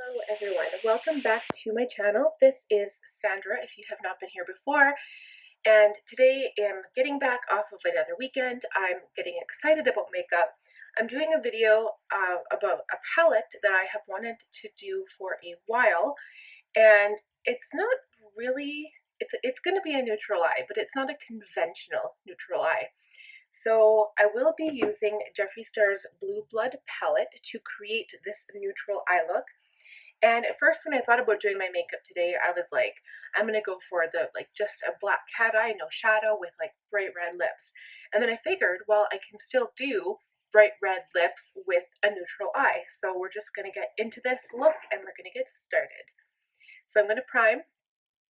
Hello everyone, welcome back to my channel. This is Sandra if you have not been here before, and today I'm getting back off of another weekend. I'm getting excited about makeup. I'm doing a video about a palette that I have wanted to do for a while, and it's not really, it's going to be a neutral eye, but it's not a conventional neutral eye. So I will be using Jeffree Star's Blue Blood palette to create this neutral eye look. And at first when I thought about doing my makeup today, I was like, I'm gonna go for the just a black cat eye, no shadow, with like bright red lips. And then I figured, well, I can still do bright red lips with a neutral eye. So we're just gonna get into this look and we're gonna get started. So I'm gonna prime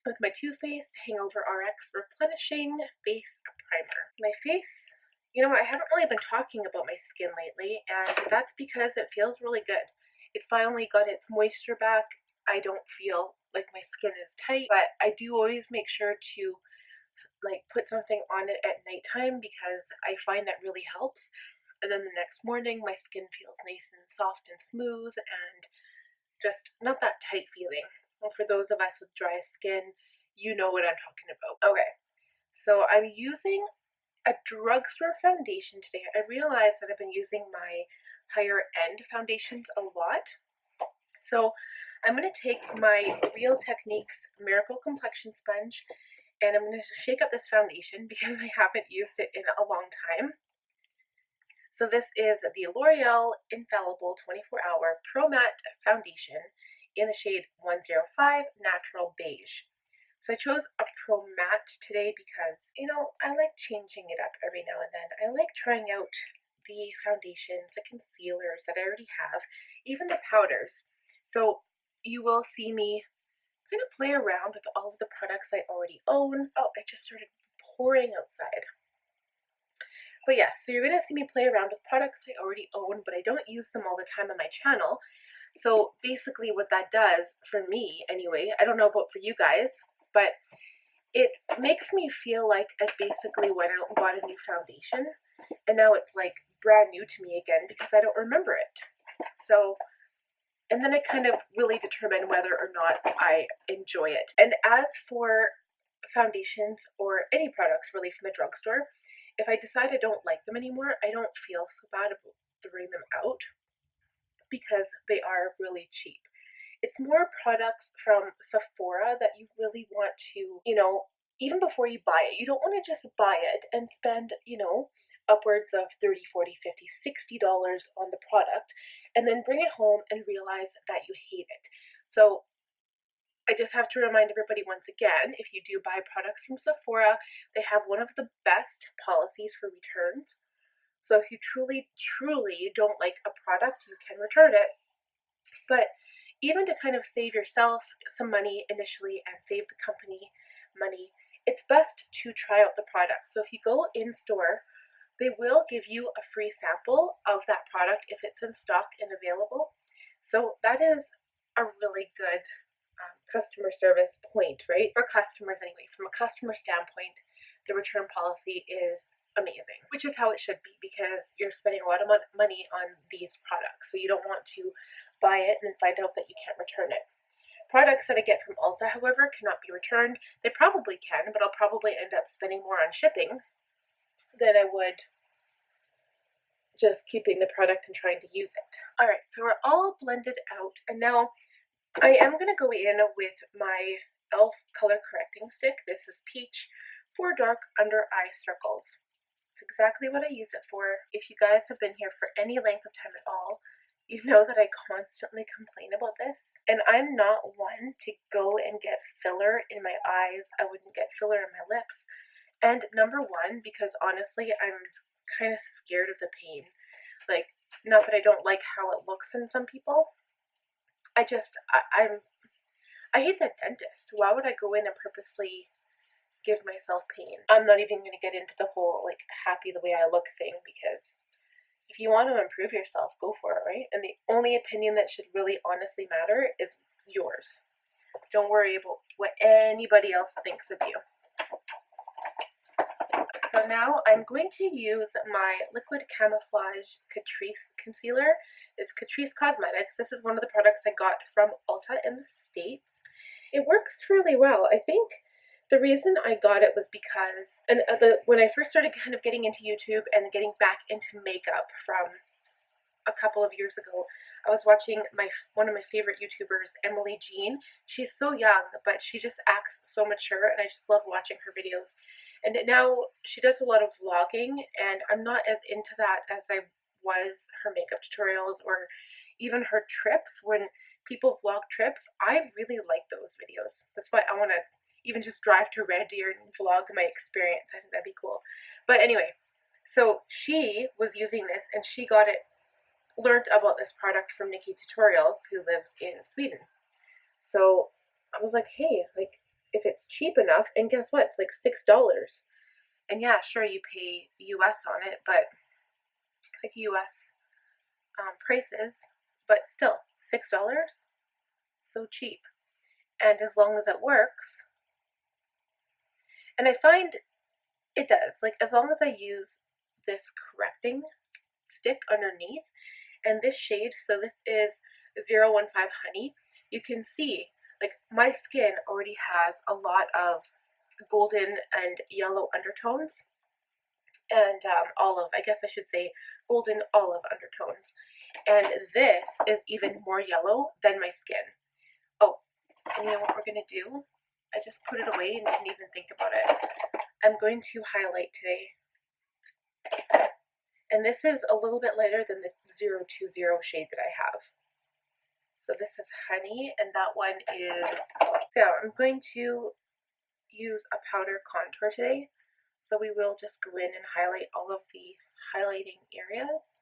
with my Too Faced Hangover RX Replenishing Face Primer. So my face, you know, I haven't really been talking about my skin lately, and that's because it feels really good. It finally got its moisture back. I don't feel like my skin is tight, but I do always make sure to put something on it at nighttime because I find that really helps. And then the next morning my skin feels nice and soft and smooth and just not that tight feeling. Well, for those of us with dry skin, you know what I'm talking about. Okay, so I'm using a drugstore foundation today. I realized that I've been using my higher end foundations a lot. So I'm going to take my Real Techniques Miracle Complexion Sponge and I'm going to shake up this foundation because I haven't used it in a long time. So this is the Loreal Infallible 24-Hour Pro Matte Foundation in the shade 105 Natural Beige. So I chose a Pro Matte today because, you know, I like changing it up every now and then. I like trying out the foundations, the concealers that I already have, even the powders. So you will see me kind of play around with all of the products I already own. Oh, it just started pouring outside. But yeah, so you're going to see me play around with products I already own, but I don't use them all the time on my channel. So basically what that does, for me anyway, I don't know about for you guys, but it makes me feel like I basically went out and bought a new foundation, and now it's like brand new to me again because I don't remember it. So, and then I kind of really determine whether or not I enjoy it. And as for foundations or any products really from the drugstore, if I decide I don't like them anymore, I don't feel so bad about throwing them out because they are really cheap. It's more products from Sephora that you really want to, you know, even before you buy it, you don't want to just buy it and spend, you know, upwards of $30, $40, $50, $60 on the product and then bring it home and realize that you hate it. So I just have to remind everybody once again, if you do buy products from Sephora, they have one of the best policies for returns. So if you truly, truly don't like a product, you can return it. But even to kind of save yourself some money initially and save the company money, it's best to try out the product. So if you go in store, they will give you a free sample of that product if it's in stock and available. So that is a really good customer service point, right? For customers anyway. From a customer standpoint, the return policy is amazing, which is how it should be because you're spending a lot of money on these products. So you don't want to buy it and then find out that you can't return it. Products that I get from Ulta, however, cannot be returned. They probably can, but I'll probably end up spending more on shipping than I would just keeping the product and trying to use it. All right, so we're all blended out, and now I am going to go in with my e.l.f. color correcting stick. This is Peach for dark under eye circles. It's exactly what I use it for. If you guys have been here for any length of time at all, you know that I constantly complain about this. And I'm not one to go and get filler in my eyes. I wouldn't get filler in my lips. And number one, because honestly, I'm kind of scared of the pain. Like, not that I don't like how it looks in some people. I hate that dentist. Why would I go in and purposely give myself pain? I'm not even going to get into the whole like happy the way I look thing because if you want to improve yourself, go for it, right? And the only opinion that should really honestly matter is yours. Don't worry about what anybody else thinks of you. So now I'm going to use my Liquid Camoflage Catrice Concealer. It's Catrice Cosmetics. This is one of the products I got from Ulta in the States. It works really well. I think the reason I got it was because when I first started kind of getting into YouTube and getting back into makeup from a couple of years ago, I was watching one of my favorite YouTubers, Emily Jean. She's so young, but she just acts so mature, and I just love watching her videos. And now she does a lot of vlogging, and I'm not as into that as I was her makeup tutorials or even her trips. When people vlog trips, I really like those videos. That's why I want to even just drive to Red Deer and vlog my experience. I think that'd be cool. But anyway, so she was using this, and she learned about this product from Nikki Tutorials, who lives in Sweden. So I was like, hey, like, if it's cheap enough, and guess what? It's like $6. And yeah, sure, you pay US on it, but like US prices, but still, $6? So cheap. And as long as it works, and I find it does, like, as long as I use this correcting stick underneath, and this shade, so this is 015 Honey, you can see, like, my skin already has a lot of golden and yellow undertones, and olive, I guess I should say golden olive undertones, and this is even more yellow than my skin. Oh, and you know what we're going to do? I just put it away and didn't even think about it. I'm going to highlight today. And this is a little bit lighter than the 020 shade that I have. So this is Honey, and that one is, so yeah, I'm going to use a powder contour today. So we will just go in and highlight all of the highlighting areas.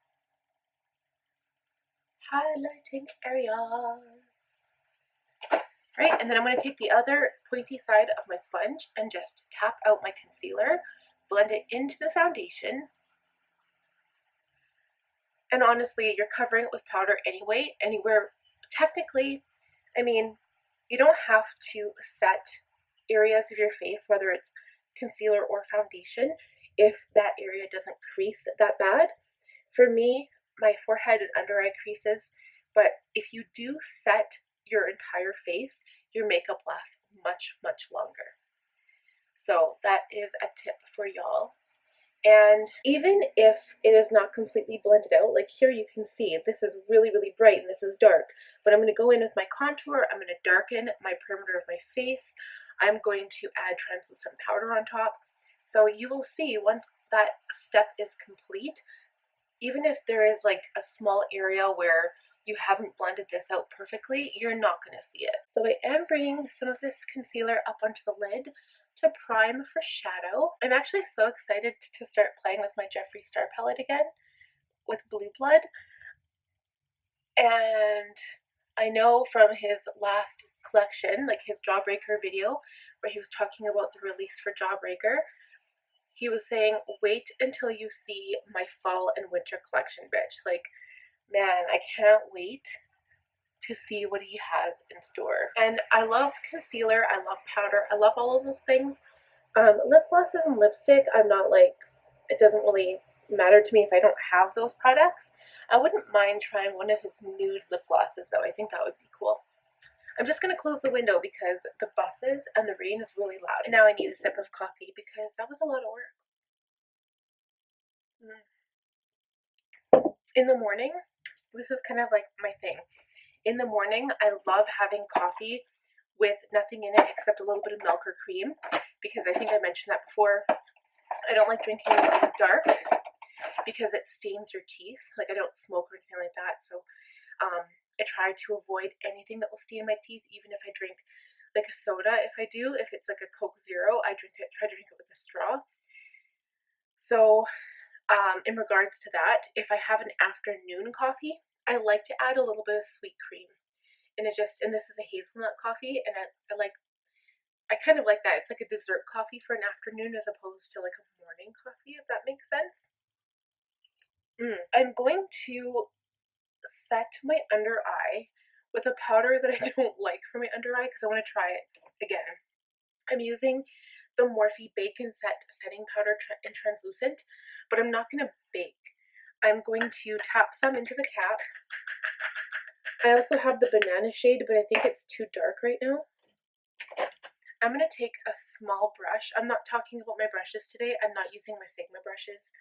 Highlighting areas. Right, and then I'm going to take the other pointy side of my sponge and just tap out my concealer, blend it into the foundation. And honestly, you're covering it with powder anyway, anywhere. Technically, I mean, you don't have to set areas of your face, whether it's concealer or foundation, if that area doesn't crease that bad. For me, my forehead and under eye creases, but if you do set your entire face, your makeup lasts much, much longer. So that is a tip for y'all. And even if it is not completely blended out, like here you can see this is really, really bright and this is dark, but I'm going to go in with my contour, I'm going to darken my perimeter of my face, I'm going to add translucent powder on top. So you will see once that step is complete, even if there is like a small area where you haven't blended this out perfectly, you're not going to see it. So I am bringing some of this concealer up onto the lid to prime for shadow. I'm actually so excited to start playing with my Jeffree Star palette again with Blue Blood. And I know from his last collection, like his Jawbreaker video, where he was talking about the release for Jawbreaker, he was saying, wait until you see my fall and winter collection, bitch. Like, man, I can't wait to see what he has in store. And I love concealer, I love powder, I love all of those things. Lip glosses and lipstick, I'm not like, it doesn't really matter to me if I don't have those products. I wouldn't mind trying one of his nude lip glosses though. I think that would be cool. I'm just going to close the window because the buses and the rain is really loud. And now I need a sip of coffee because that was a lot of work. In the morning, this is kind of like my thing. In the morning, I love having coffee with nothing in it except a little bit of milk or cream, because I think I mentioned that before. I don't like drinking anything dark because it stains your teeth. Like, I don't smoke or anything like that, so I try to avoid anything that will stain my teeth, even if I drink like a soda. If I do, if it's like a Coke Zero, I try to drink it with a straw. So in regards to that, if I have an afternoon coffee, I like to add a little bit of sweet cream. And this is a hazelnut coffee, and I kind of like that. It's like a dessert coffee for an afternoon as opposed to like a morning coffee, if that makes sense. I'm going to set my under eye with a powder that I don't like for my under eye because I want to try it again. I'm using the Morphe Bake and Set setting powder in translucent, but I'm not going to bake. I'm going to tap some into the cap. I also have the banana shade, but I think it's too dark right now. I'm going to take a small brush. I'm not talking about my brushes today. I'm not using my Sigma brushes.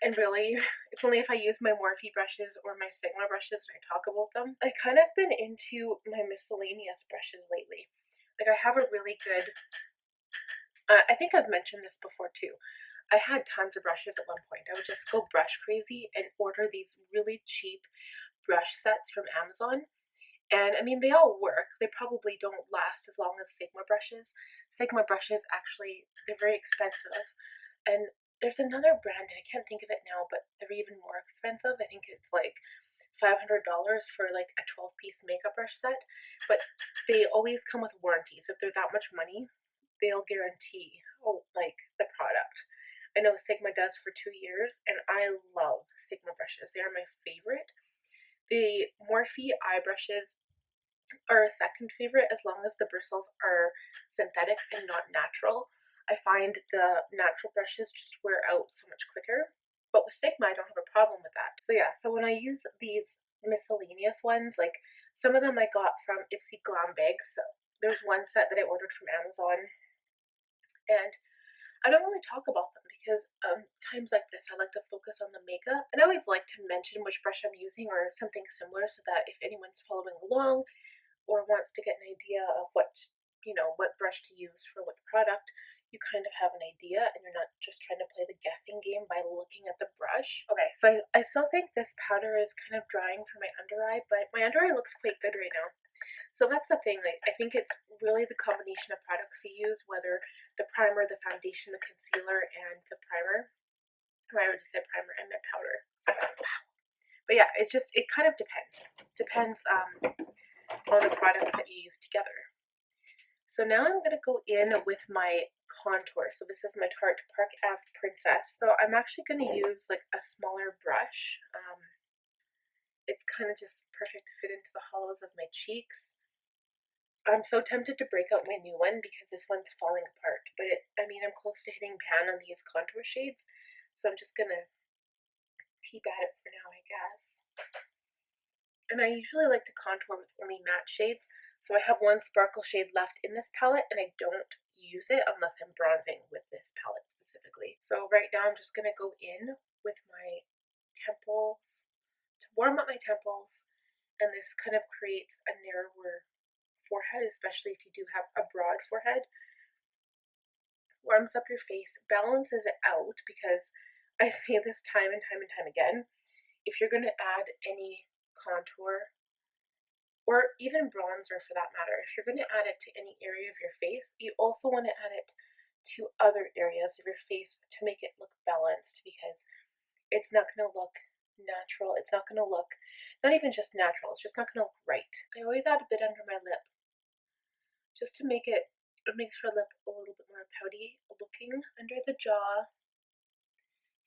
And really, it's only if I use my Morphe brushes or my Sigma brushes that I talk about them. I kind of been into my miscellaneous brushes lately. Like, I have a really good, I think I've mentioned this before too. I had tons of brushes at one point. I would just go brush crazy and order these really cheap brush sets from Amazon. And I mean, they all work. They probably don't last as long as Sigma brushes. Sigma brushes actually, they're very expensive. And there's another brand, and I can't think of it now, but they're even more expensive. I think it's like $500 for like a 12-piece makeup brush set. But they always come with warranties. If they're that much money, they'll guarantee, like, the product. I know Sigma does for 2 years, and I love Sigma brushes. They are my favorite. The Morphe eye brushes are a second favorite as long as the bristles are synthetic and not natural. I find the natural brushes just wear out so much quicker. But with Sigma, I don't have a problem with that. So yeah, so when I use these miscellaneous ones, like some of them I got from Ipsy Glam Bags. So there's one set that I ordered from Amazon, and I don't really talk about them because times like this, I like to focus on the makeup. And I always like to mention which brush I'm using or something similar so that if anyone's following along or wants to get an idea of what brush to use for what product, you kind of have an idea and you're not just trying to play the guessing game by looking at the brush. Okay, so I still think this powder is kind of drying for my under eye, but my under eye looks quite good right now. So that's the thing, like, I think it's really the combination of products you use, whether the primer, the foundation, the concealer, and the primer. Or I already said primer, I meant powder. But yeah, it kind of depends. Depends on the products that you use together. So now I'm going to go in with my contour. So this is my Tarte Park Ave Princess. So I'm actually going to use like a smaller brush. It's kind of just perfect to fit into the hollows of my cheeks. I'm so tempted to break out my new one because this one's falling apart. But I'm close to hitting pan on these contour shades. So I'm just going to keep at it for now, I guess. And I usually like to contour with only matte shades. So I have one sparkle shade left in this palette and I don't use it unless I'm bronzing with this palette specifically. So right now I'm just going to go in with my temples to warm up my temples, and this kind of creates a narrower forehead, especially if you do have a broad forehead. Warms up your face, balances it out, because I say this time and time and time again, if you're going to add any contour or even bronzer for that matter, if you're going to add it to any area of your face, you also want to add it to other areas of your face to make it look balanced, because it's not going to look natural. It's not going to look, not even just natural, it's just not going to look right. I always add a bit under my lip just to make it makes your lip a little bit more pouty looking under the jaw.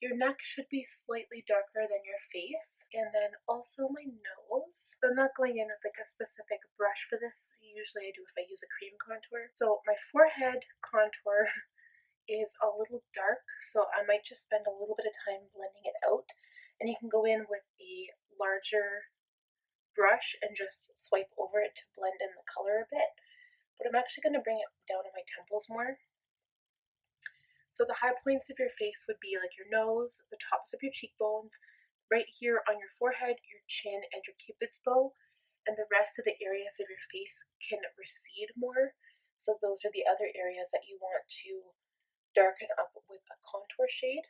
Your neck should be slightly darker than your face, and then also my nose. So I'm not going in with like a specific brush for this. Usually I do if I use a cream contour. So my forehead contour is a little dark, so I might just spend a little bit of time blending it out. And you can go in with a larger brush and just swipe over it to blend in the color a bit. But I'm actually going to bring it down on my temples more. So the high points of your face would be like your nose, the tops of your cheekbones, right here on your forehead, your chin, and your cupid's bow. And the rest of the areas of your face can recede more. So those are the other areas that you want to darken up with a contour shade.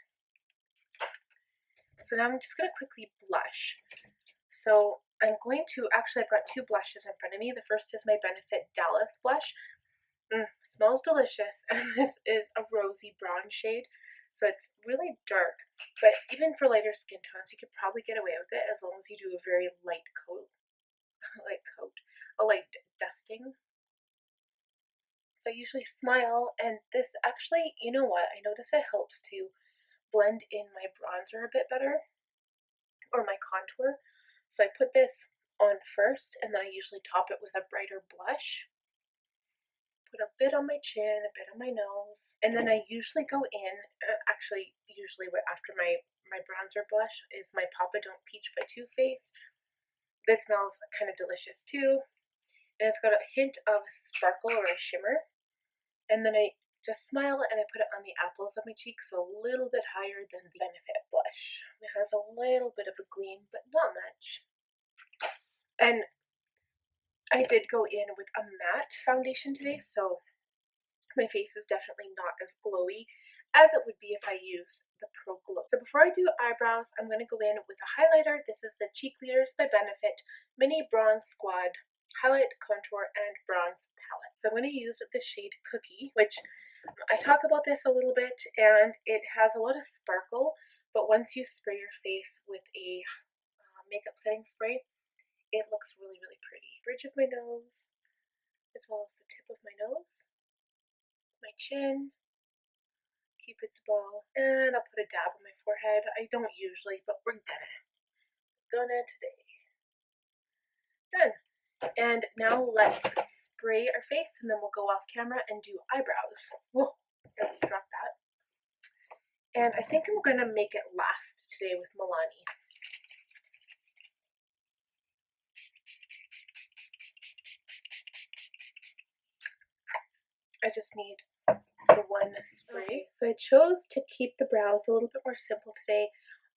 So now I'm just going to quickly blush. So I'm going to, actually I've got two blushes in front of me. The first is my Benefit Dallas blush. Smells delicious, and this is a rosy bronze shade. So it's really dark, but even for lighter skin tones, you could probably get away with it as long as you do a very light coat, a light dusting. So I usually smile, and this actually, you know what, I notice it helps to blend in my bronzer a bit better, or my contour. So I put this on first, and then I usually top it with a brighter blush. put a bit on my chin, a bit on my nose, and then I usually go in, usually after my bronzer blush is my Papa Don't Peach by Too Faced. This smells kind of delicious too, and it's got a hint of sparkle or a shimmer. And then I just smile and I put it on the apples of my cheeks, so a little bit higher than the Benefit blush. It has a little bit of a gleam, but not much. And I did go in with a matte foundation today, so my face is definitely not as glowy as it would be if I used the Pro Glow. So before I do eyebrows, I'm going to go in with a highlighter. This is the Cheekleaders by Benefit Mini Bronze Squad Highlight, Contour, and Bronze Palette. So I'm going to use the shade Cookie, which I talk about this a little bit, and it has a lot of sparkle, but once you spray your face with a makeup setting spray, it looks really, really pretty. Bridge of my nose, as well as the tip of my nose, my chin, Cupid's bow, and I'll put a dab on my forehead. I don't usually, but we're gonna today. Done. And now let's spray our face, and then we'll go off camera and do eyebrows. Whoa, I almost dropped that. And I think I'm gonna make it last today with Milani. I just need the one spray. So I chose to keep the brows a little bit more simple today.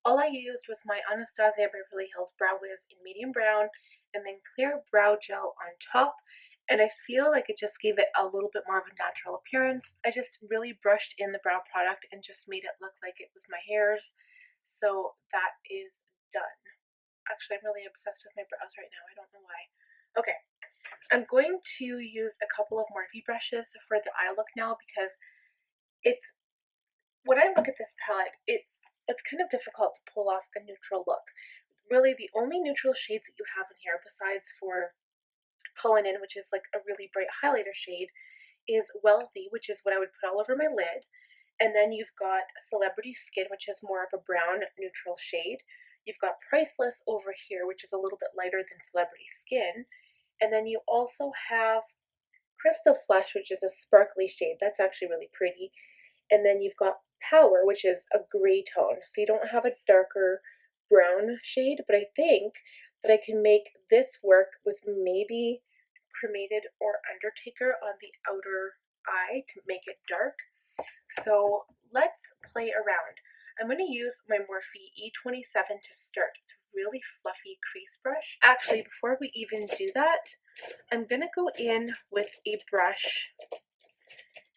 All I used was my Anastasia Beverly Hills Brow Whiz in medium brown, and then clear brow gel on top. And I feel like it just gave it a little bit more of a natural appearance. I just really brushed in the brow product and just made it look like it was my hairs. So that is done. Actually, I'm really obsessed with my brows right now. I don't know why. Okay. I'm going to use a couple of Morphe brushes for the eye look now, because when I look at this palette, it's kind of difficult to pull off a neutral look. Really, the only neutral shades that you have in here, besides for Cullinan, which is like a really bright highlighter shade, is Wealthy, which is what I would put all over my lid. And then you've got Celebrity Skin, which is more of a brown neutral shade. You've got Priceless over here, which is a little bit lighter than Celebrity Skin. And then you also have Crystal Flash, which is a sparkly shade. That's actually really pretty. And then you've got Power, which is a gray tone. So you don't have a darker brown shade, but I think that I can make this work with maybe Cremated or Undertaker on the outer eye to make it dark. So let's play around. I'm going to use my Morphe E27 to start. It's a really fluffy crease brush. Actually, before we even do that, I'm going to go in with a brush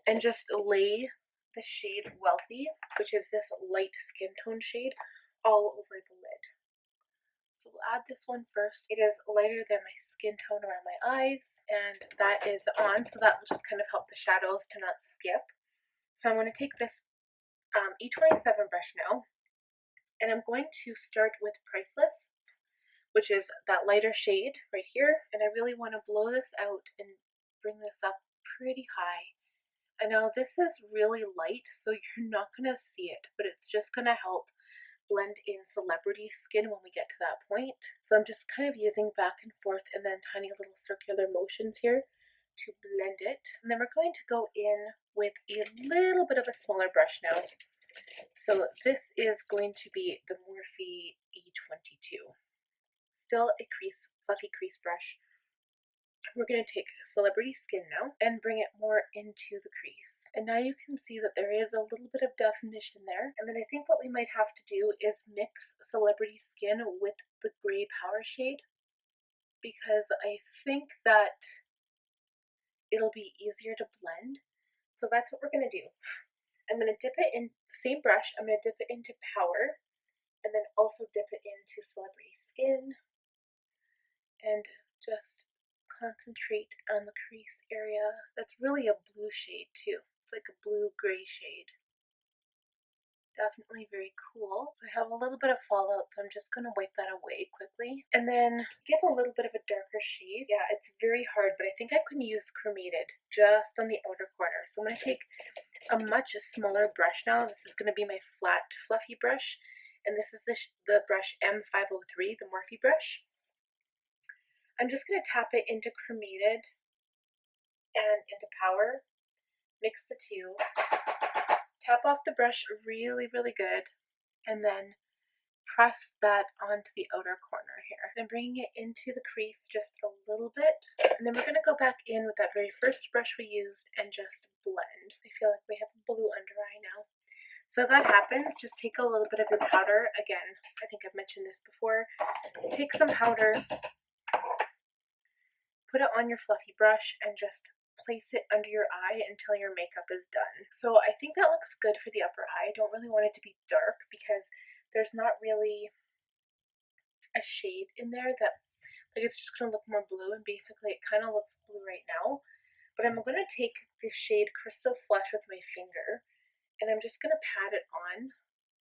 and just lay the shade Wealthy, which is this light skin tone shade, all over the lid. So we'll add this one first. It is lighter than my skin tone around my eyes, and that is on, so that will just kind of help the shadows to not skip. So I'm going to take this E27 brush now, and I'm going to start with Priceless, which is that lighter shade right here, and I really want to blow this out and bring this up pretty high. And now this is really light, so you're not going to see it, but it's just going to help blend in Celebrity Skin when we get to that point. So I'm just kind of using back and forth and then tiny little circular motions here to blend it. And then we're going to go in with a little bit of a smaller brush now. So this is going to be the Morphe E22. Still a fluffy crease brush. We're going to take Celebrity Skin now and bring it more into the crease. And now you can see that there is a little bit of definition there. And then I think what we might have to do is mix Celebrity Skin with the gray Power shade, because I think that it'll be easier to blend. So that's what we're going to do. I'm going to dip it in the same brush. I'm going to dip it into Power, and then also dip it into Celebrity Skin, and just concentrate on the crease area. That's really a blue shade too. It's like a blue-gray shade. Definitely very cool. So I have a little bit of fallout, so I'm just going to wipe that away quickly. And then get a little bit of a darker shade. Yeah, it's very hard, but I think I can use Cremated just on the outer corner. So I'm going to take a much smaller brush now. This is going to be my flat, fluffy brush. And this is the brush M503, the Morphe brush. I'm just going to tap it into Cremated and into Power. Mix the two. Tap off the brush really, really good, and then press that onto the outer corner here. And bringing it into the crease just a little bit. And then we're going to go back in with that very first brush we used and just blend. I feel like we have a blue under eye now. So that happens, just take a little bit of your powder. Again, I think I've mentioned this before. Take some powder, put it on your fluffy brush, and just place it under your eye until your makeup is done. So I think that looks good for the upper eye. I don't really want it to be dark because there's not really a shade in there that, like, it's just going to look more blue, and basically it kind of looks blue right now. But I'm going to take the shade Crystal Flush with my finger, and I'm just going to pat it on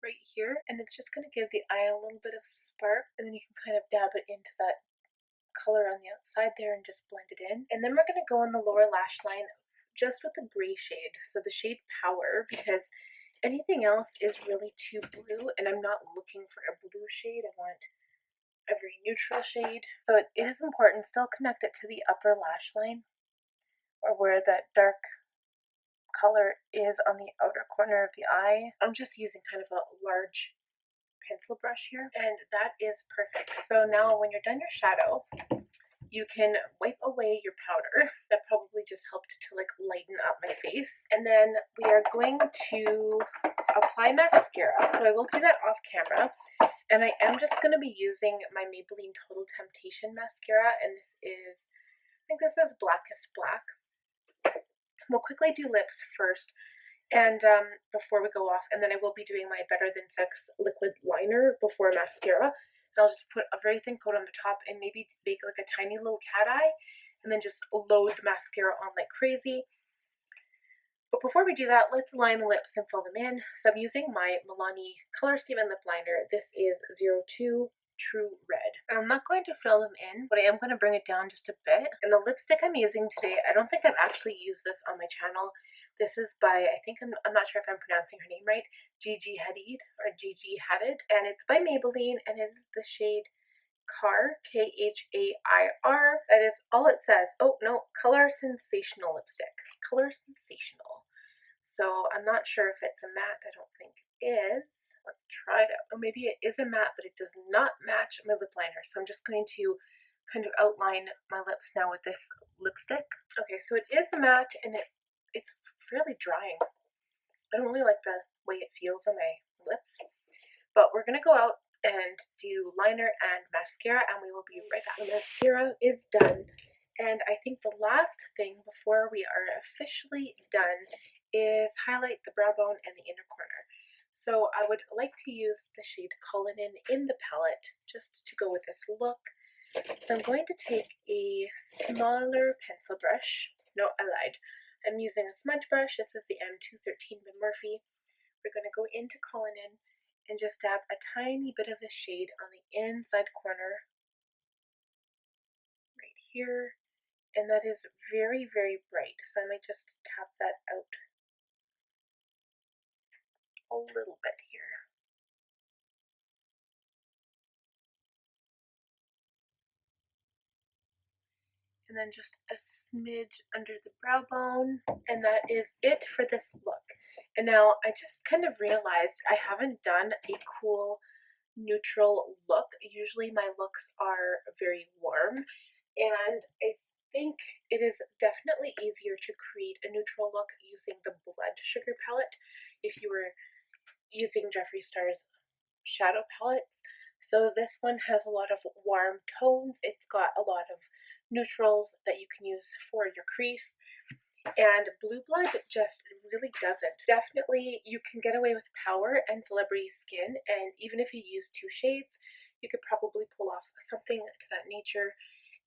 right here, and it's just going to give the eye a little bit of spark, and then you can kind of dab it into that color on the outside there and just blend it in. And then we're going to go on the lower lash line just with the gray shade, so the shade Power, because anything else is really too blue, and I'm not looking for a blue shade. I want a very neutral shade. So it is important, still connect it to the upper lash line, or where that dark color is on the outer corner of the eye. I'm just using kind of a large pencil brush here, and that is perfect. So now when you're done your shadow, you can wipe away your powder. That probably just helped to like lighten up my face. And then we are going to apply mascara. So I will do that off camera. And I am just going to be using my Maybelline Total Temptation mascara, and this is, I think this is Blackest Black. We'll quickly do lips first, and before we go off, and then I will be doing my Better Than Sex liquid liner before mascara. And I'll just put a very thin coat on the top and maybe make like a tiny little cat eye, and then just load the mascara on like crazy. But before we do that, let's line the lips and fill them in. So I'm using my Milani Color Statement Lip Liner. This is 02 True Red. And I'm not going to fill them in, but I am going to bring it down just a bit. And the lipstick I'm using today, I don't think I've actually used this on my channel. This is by, I think, I'm not sure if I'm pronouncing her name right, Gigi Hadid, or Gigi Hadid. And it's by Maybelline, and it is the shade Car, Khair. That is all it says. Oh, no, Color Sensational Lipstick. Color Sensational. So I'm not sure if it's a matte. I don't think it is. Let's try it out. Or maybe it is a matte, but it does not match my lip liner. So I'm just going to kind of outline my lips now with this lipstick. Okay, so it is matte, and it's fairly drying. I don't really like the way it feels on my lips. But we're going to go out and do liner and mascara, and we will be right back. The mascara is done, and I think the last thing before we are officially done is highlight the brow bone and the inner corner. So I would like to use the shade Cullinan in the palette just to go with this look. So I'm going to take a smaller pencil brush. No, I lied. I'm using a smudge brush. This is the M213 by Morphe. We're going to go into Cullinan and just dab a tiny bit of the shade on the inside corner right here. And that is very, very bright. So I might just tap that out a little bit here. And then just a smidge under the brow bone. And that is it for this look. And now I just kind of realized I haven't done a cool neutral look. Usually my looks are very warm, and I think it is definitely easier to create a neutral look using the Blood Sugar palette if you were using Jeffree Star's shadow palettes. So this one has a lot of warm tones. It's got a lot of neutrals that you can use for your crease. And Blue Blood just really doesn't. Definitely you can get away with Power and Celebrity Skin, and even if you use 2 shades, you could probably pull off something to that nature.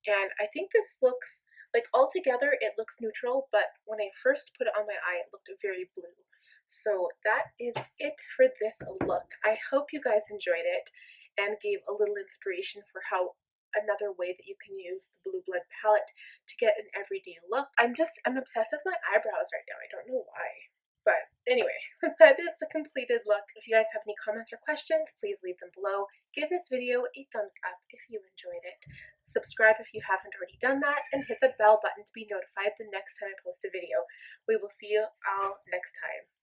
And I think this looks, like, altogether it looks neutral, but when I first put it on my eye, it looked very blue. So that is it for this look. I hope you guys enjoyed it and gave a little inspiration for how another way that you can use the Blue Blood palette to get an everyday look. I'm obsessed with my eyebrows right now. I don't know why. But anyway, that is the completed look. If you guys have any comments or questions, please leave them below. Give this video a thumbs up if you enjoyed it. Subscribe if you haven't already done that, and hit the bell button to be notified the next time I post a video. We will see you all next time.